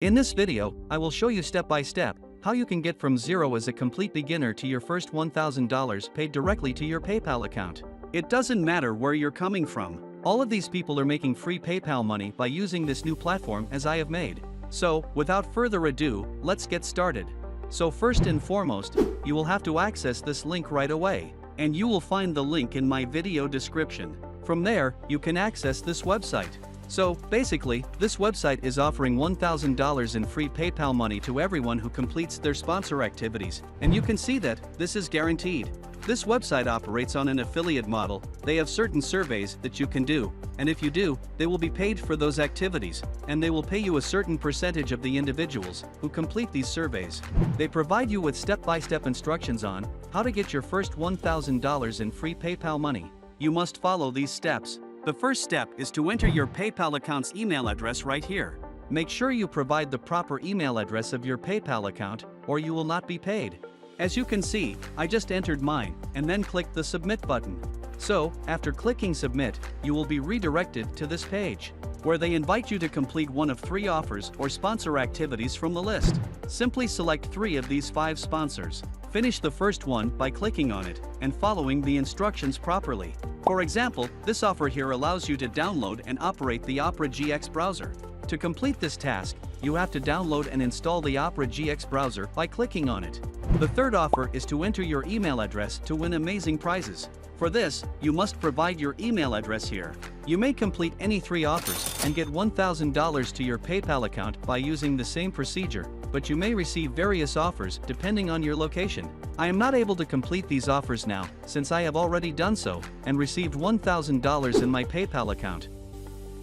In this video, I will show you step by step how you can get from zero as a complete beginner to your first $1,000 paid directly to your PayPal account. It doesn't matter where you're coming from. All of these people are making free PayPal money by using this new platform as I have made. So, without further ado, let's get started. So first and foremost, you will have to access this link right away, and you will find the link in my video description. From there, you can access this website. So, basically, this website is offering $1,000 in free PayPal money to everyone who completes their sponsor activities, and you can see that this is guaranteed. This website operates on an affiliate model. They have certain surveys that you can do, and if you do, they will be paid for those activities, and they will pay you a certain percentage of the individuals who complete these surveys. They provide you with step-by-step instructions on how to get your first $1,000 in free PayPal money. You must follow these steps. The first step is to enter your PayPal account's email address right here. Make sure you provide the proper email address of your PayPal account, or you will not be paid. As you can see, I just entered mine, and then clicked the submit button. So, after clicking submit, you will be redirected to this page, where they invite you to complete one of 3 offers or sponsor activities from the list. Simply select 3 of these 5 sponsors. Finish the first one by clicking on it, and following the instructions properly. For example, this offer here allows you to download and operate the Opera GX browser. To complete this task, you have to download and install the Opera GX browser by clicking on it. The third offer is to enter your email address to win amazing prizes. For this, you must provide your email address here. You may complete any 3 offers and get $1,000 to your PayPal account by using the same procedure, but you may receive various offers depending on your location. I am not able to complete these offers now, since I have already done so and received $1,000 in my PayPal account.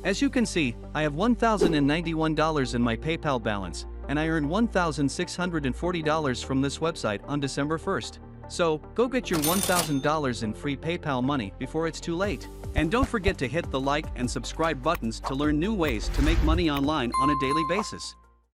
As you can see, I have $1,091 in my PayPal balance, and I earned $1,640 from this website on December 1st. So, go get your $1,000 in free PayPal money before it's too late. And don't forget to hit the like and subscribe buttons to learn new ways to make money online on a daily basis.